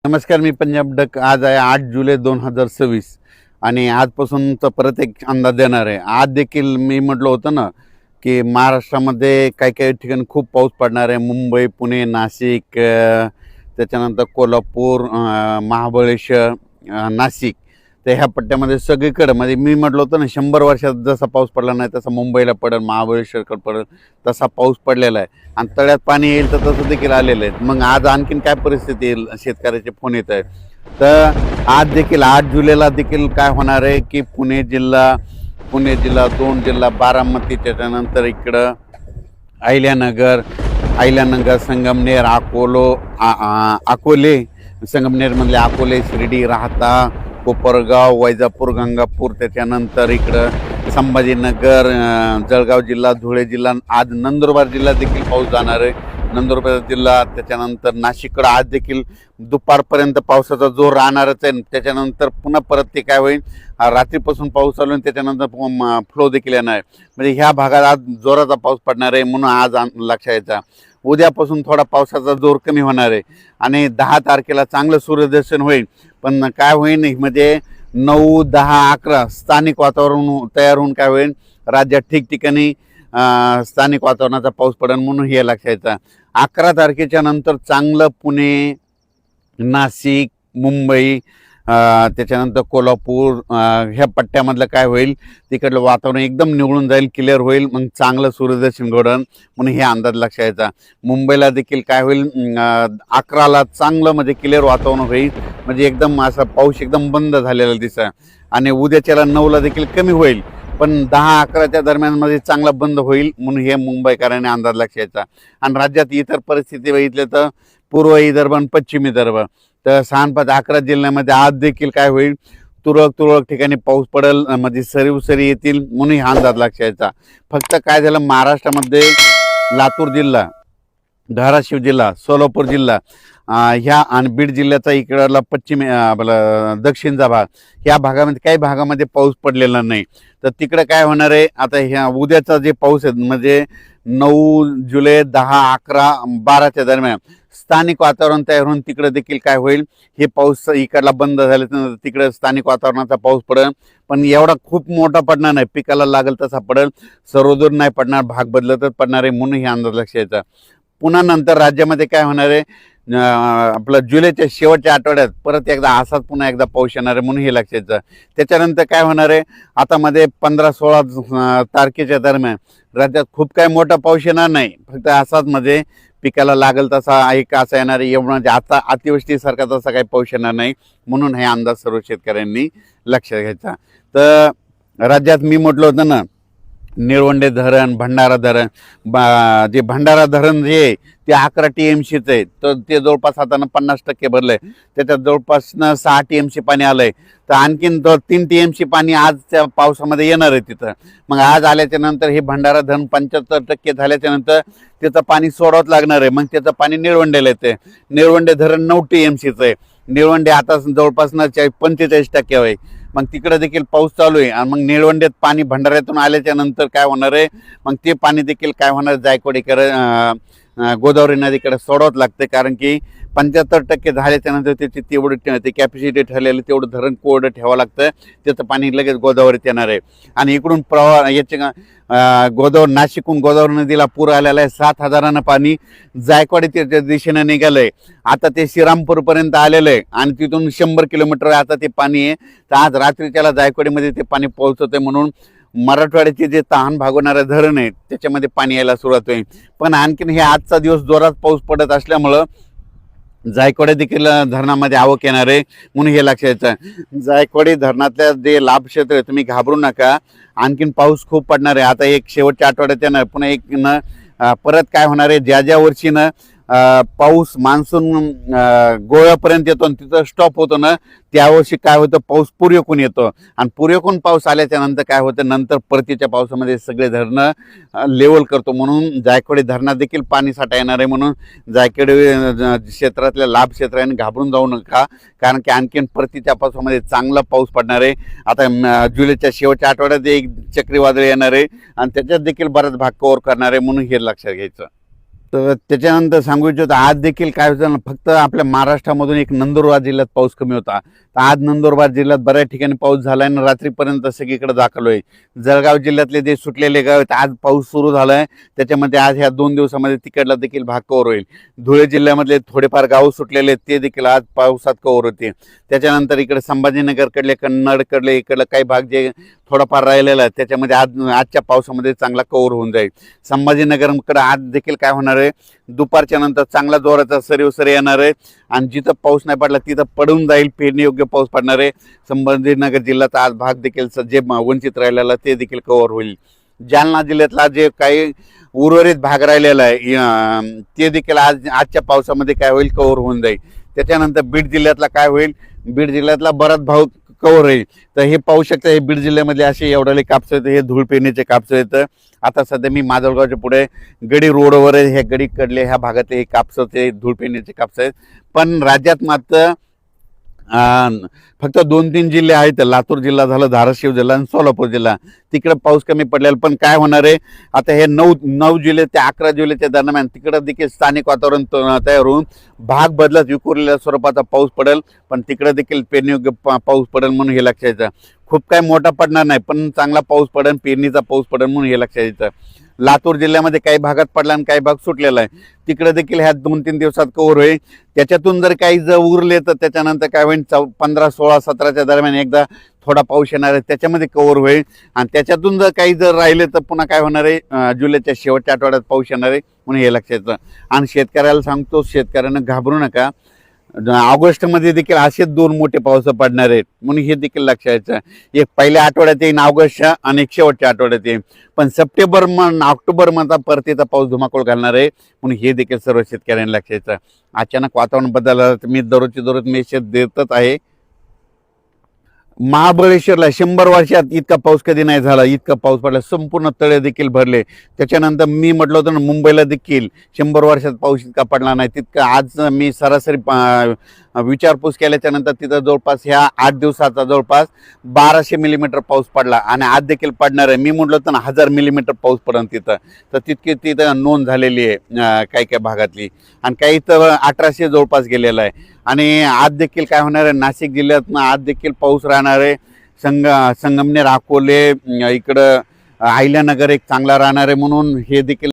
नमस्कार, मी पंजाब डक. आज आहे 8 जुलै 2026 आणि आजपासून तर परत एक अंदाज देणार आहे. आज देखील मी म्हटलं होतं ना की महाराष्ट्रामध्ये काही काही ठिकाणी खूप पाऊस पडणार आहे. मुंबई, पुणे, नाशिक, त्याच्यानंतर कोल्हापूर, महाबळेश्वर, नाशिक, तर ह्या पट्ट्यामध्ये सगळीकडे म्हणजे मी म्हटलं होतं ना 100 वर्षात जसा पाऊस पडला नाही तसा मुंबईला पडेल, महाबळेश्वरकडे पडेल, तसा पाऊस पडलेला आहे. आणि तळ्यात पाणी येईल तर तसं देखील आलेलं आहे. मग आज आणखीन काय परिस्थिती येईल, शेतकऱ्याचे फोन येत आहेत. तर आज देखील 8 जुलैला देखील काय होणार आहे की पुणे जिल्हा, 2 जिल्हा, बारामती, त्याच्यानंतर इकडं अहिल्यानगर, संगमनेर, अकोले, संगमनेरमधले अकोले, शिर्डी, राहता, कोपरगाव, वैजापूर, गंगापूर, त्याच्यानंतर इकडं संभाजीनगर, जळगाव जिल्हा, धुळे जिल्हा, आज नंदुरबार जिल्हा देखील पाऊस जाणार आहे. नंदुरबार जिल्हा, त्याच्यानंतर नाशिककडं आज देखील दुपारपर्यंत पावसाचा जोर राहणारच आहे. त्याच्यानंतर पुन्हा परत ते काय होईल, रात्रीपासून पाऊस चालू आहे, त्याच्यानंतर फ्लो देखील येणार आहे. म्हणजे ह्या भागात आज जोराचा पाऊस पडणार आहे. म्हणून आज लक्षात यायचा उद्यापासून थोडा पावसाचा जोर कमी होणार आहे आणि 10 तारखेला चांगलं सूर्यदर्शन होईल. पण काय होईल म्हणजे 9, 10, 11 स्थानिक वातावरण तयार होऊन काय होईल, राज्यात ठिकठिकाणी स्थानिक वातावरणाचा पाऊस पडेल. म्हणून हे लक्षात यायचं. 11 तारखेच्या नंतर चांगलं पुणे, नाशिक, मुंबई, त्याच्यानंतर कोल्हापूर, ह्या पट्ट्यामधलं काय होईल, तिकडलं वातावरण एकदम निवळून जाईल, क्लिअर होईल. मग चांगलं सूर्यदर्शन घडण म्हणून हे अंदाज लक्षात यायचा. मुंबईला देखील काय होईल, 11ला चांगलं म्हणजे क्लिअर वातावरण होईल, म्हणजे एकदम असा पाऊस एकदम बंद झालेला दिसा. आणि उद्याच्याला 9ला देखील कमी होईल, पण 10-11च्या दरम्यानमध्ये चांगला बंद होईल. म्हणून हे मुंबईकरांनी अंदाज लक्षात यायचा. आणि राज्यात इतर परिस्थिती बघितली तर पूर्व विदर्भ आणि पश्चिम विदर्भ, तर 6-5-11 जिल्ह्यामध्ये आज देखील काय होईल, तुरळक ठिकाणी पाऊस पडेल, म्हणजे सरी येतील. म्हणून हा अंदाज लक्षात यायचा. फक्त काय झालं, महाराष्ट्रामध्ये लातूर जिल्हा, धाराशिव जिल्हा, सोलापूर जिल्हा, ह्या आणि बीड जिल्ह्याचा इकडला पश्चिम आपला दक्षिणचा भाग, ह्या भागामध्ये काही भागामध्ये पाऊस पडलेला नाही. तर तिकडे काय होणार आहे, आता ह्या उद्याचा जे पाऊस आहे म्हणजे 9 जुलै, 10, 11, 12च्या दरम्यान स्थानिक वातावरण तयार होऊन तिकडे देखील काय होईल, हे पाऊस इकडला बंद झाल्यानंतर तिकडे स्थानिक वातावरणाचा पाऊस पडेल. पण एवढा खूप मोठा पडणार नाही, पिकाला लागेल तसा पडेल, सर्वदूर नाही पडणार, भाग बदलतच पडणार आहे. म्हणून हे अंदाज लक्षात यायचा. पुन्हा नंतर राज्यामध्ये काय होणार आहे, आपलं जुलैच्या शेवटच्या आठवड्यात परत एकदा असाच पुन्हा एकदा पाऊस येणार आहे. म्हणून हे लक्षात यायचं. त्याच्यानंतर काय होणार आहे, आता मध्ये 15-16 तारखेच्या दरम्यान राज्यात खूप काय मोठा पाऊस येणार नाही, फक्त असाच मध्ये पिकाला लागेल तसा एक असा येणार आहे. एवढं म्हणजे आता अतिवृष्टीसारखा तसा काही पाऊस येणार नाही. म्हणून हे अंदाज सर्व शेतकऱ्यांनी लक्षात घ्यायचा. तर राज्यात मी म्हटलं होतं ना, निळवंडे धरण, भंडारा धरण, जे भंडारा धरण जे ते 11 TMCचं आहे, तर ते जवळपास आता 50% भरलं आहे. त्याच्यात जवळपास 6 TMC पाणी आलं आहे. तर आणखीन 3 TMC पाणी आज त्या पावसामध्ये येणार आहे तिथं. मग आज आल्याच्या नंतर हे भंडारा धरण 75% झाल्याच्या नंतर त्याचं पाणी सोडावंच लागणार आहे. मग त्याचं पाणी निळवंडेला येते. निळवंडे धरण 9 TMCचं आहे. निळवंडे आता जवळपास 45% आहे. मग तिकडे देखील पाऊस चालू आहे. आणि मग निळवंडेत पाणी भंडाऱ्यातून आल्याच्या नंतर काय होणार आहे, मग ते पाणी देखील काय होणार, जायकवाडीकडे गोदावरी नदीकडे सोडवत लागते. कारण की 75% झाल्याच्या नंतर त्याची तेवढी ते कॅपॅसिटी ठरलेलं तेवढं धरण कोरडं ठेवावं लागतं. त्याचं पाणी लगेच गोदावरीत येणार आहे. आणि इकडून प्रवाह याचे नाशिकहून गोदावरी नदीला पूर आलेला आहे. 7,000 पाणी जायकवाडी दिशेनं निघालं आहे. आता ते श्रीरामपूरपर्यंत आलेलं आहे आणि तिथून 100 किलोमीटर आता ते पाणी आहे. तर आज रात्रीच्याला जायकवाडीमध्ये ते पाणी पोहोचत आहे. म्हणून मराठवाड्याचे जे तहान भागवणारे धरण आहे त्याच्यामध्ये पाणी यायला सुरुवात होईल. पण आणखीन हे आजचा दिवस जोरात पाऊस पडत असल्यामुळं जायकवाडी देखील धरणामध्ये आवक येणार आहे. म्हणून हे लक्षात यायचं. जायकवाडी धरणातल्या जे लाभ क्षेत्र आहे, तुम्ही घाबरू नका, आणखीन पाऊस खूप पडणार आहे. आता एक शेवटच्या आठवड्यात येणार, पुन्हा एक परत काय होणार आहे, ज्या वर्षीनं पाऊस मान्सून गोव्यापर्यंत येतो आणि तिथं स्टॉप होतो ना, त्यावर्षी काय होतं, पाऊस पूर्वेकडून येतो. आणि पूर्वेकडून पाऊस आल्याच्या नंतर काय होतं, नंतर परतीच्या पावसामध्ये सगळे धरणं लेवल करतो. म्हणून जायकवाडी धरणात देखील पाणी साठा येणार आहे. म्हणून जायकवाडी क्षेत्रातल्या लाभ क्षेत्राने घाबरून जाऊ नका, कारण की आणखीन परतीच्या पावसामध्ये चांगला पाऊस पडणार आहे. आता जुलैच्या शेवटच्या आठवड्यात एक चक्रीवादळ येणार आहे आणि त्याच्यात देखील बराच भाग कव्हर करणार आहे. म्हणून हे लक्षात घ्यायचं. तर त्याच्यानंतर सांगू इच्छितो आज देखील काय होतं ना, फक्त आपल्या महाराष्ट्रामधून एक नंदुरबार जिल्ह्यात पाऊस कमी होता. तर आज नंदुरबार जिल्ह्यात बऱ्याच ठिकाणी पाऊस झालाय आणि रात्रीपर्यंत सगळीकडे दाखल होईल. जळगाव जिल्ह्यातले जे सुटलेले गाव आहेत आज पाऊस सुरू झालाय. त्याच्यामध्ये आज ह्या 2 दिवसामध्ये तिकडला देखील भाग कव्हर होईल. धुळे जिल्ह्यामधले थोडेफार गाव सुटलेले आहेत ते देखील आज पावसात कव्हर होते. त्याच्यानंतर इकडे संभाजीनगरकडले कन्नडकडले इकडलं काही भाग जे थोडाफार राहिलेला आहे त्याच्यामध्ये आजच्या पावसामध्ये चांगला कव्हर होऊन जाईल. संभाजीनगरकडे आज देखील काय होणार आहे, दुपारच्या नंतर चांगला जोराचा सरी येणार आहे आणि जिथं पाऊस नाही पडला तिथं पडून जाईल, पेरणी योग्य पाऊस पडणार आहे. संभाजीनगर जिल्ह्याचा आज भाग देखील जे वंचित राहिलेला ते देखील कव्हर होईल. जालना जिल्ह्यातला जे काही उर्वरित भाग राहिलेला आहे ते देखील आजच्या पावसामध्ये काय होईल, कव्हर होऊन जाईल. त्याच्यानंतर बीड जिल्ह्यातला काय होईल, बीड जिल्ह्यातला बराच भाग कव्हर होईल. तर हे पाहू शकता, हे बीड जिल्ह्यामध्ये असे एवढे कापसं आहेत, हे धूळ पेरणीचे कापसं आहेत. आता सध्या मी माजलगावच्या पुढे गडी रोडवर हे गडीकडले ह्या भागातले हे कापसं ते धूळ पेरणीचे कापसं आहेत. पण राज्यात मात्र फक्त 2-3 जिल्हे आहेत, लातूर जिल्हा झालं, धाराशिव जिल्हा आणि सोलापूर जिल्हा, तिकडे पाऊस कमी पडलेला. पण काय होणार आहे आता हे 9 जुलै ते 11 जुलैच्या दरम्यान तिकडं देखील स्थानिक वातावरण तयार होऊन भाग बदलत विखुरलेल्या स्वरूपाचा पाऊस पडेल. पण तिकडे देखील पेरणीयोग्य पाऊस पडेल म्हणून हे लक्षात यायचं. खूप काय मोठा पडणार नाही पण चांगला पाऊस पडेल, पेरणीचा पाऊस पडेल म्हणून हे लक्षात यायचं. लातूर जिल्ह्यामध्ये काही भागात पडला आणि काही भाग सुटलेला आहे, तिकडे देखील ह्या 2-3 दिवसात कव्हर होईल. त्याच्यातून जर काही जर उरले तर त्याच्यानंतर काय होईल, 15, 16, 17च्या दरम्यान एकदा थोडा पाऊस येणार आहे, त्याच्यामध्ये कव्हर होईल. आणि त्याच्यातून जर काही जर राहिले तर पुन्हा काय होणार आहे, जुलैच्या शेवटच्या आठवड्यात पाऊस येणार आहे म्हणून हे लक्षात येतं. आणि शेतकऱ्याला सांगतो, शेतकऱ्यांना घाबरू नका, ऑगस्टमध्ये देखील असेच 2 मोठे पाऊस पडणार आहेत म्हणून हे देखील लक्षात यायचं. एक पहिल्या आठवड्यात येईल ऑगस्टच्या आणि एक शेवटच्या आठवड्यात येईल. पण सप्टेंबर ऑक्टोबर मध्ये परतीचा पाऊस धुमाकूळ घालणार आहे म्हणून हे देखील सर्व शेतकऱ्यांनी लक्षात यायचं. अचानक वातावरण बदललं तर मी दररोज मेसेज देतच आहे. महाबळेश्वरला 100 वर्षात इतका पाऊस कधी नाही झाला, इतका पाऊस पडला, संपूर्ण तळे देखील भरले. त्याच्यानंतर मी म्हटलं होतं ना, मुंबईला देखील 100 वर्षात पाऊस इतका पडला नाही तितका. आज मी सरासरी विचारपूस केल्याच्यानंतर तिथं जवळपास ह्या 8 दिवसाचा जवळपास 1200 मिलीमीटर पाऊस पडला आणि आज देखील पडणार आहे. मी म्हटलं होतं ना 1000 मिलीमीटर पाऊस पडेल तिथं, तर तितकी तिथं नोंद झालेली आहे काही काही भागातली. आणि काही तर 1800 जवळपास गेलेला आहे. आणि आज देखील काय होणार आहे, नाशिक जिल्ह्यातनं आज देखील पाऊस राहणार आहे. संगमनेर, अकोले, इकडं अहिल्यानगर एक चांगला राहणार आहे म्हणून हे देखील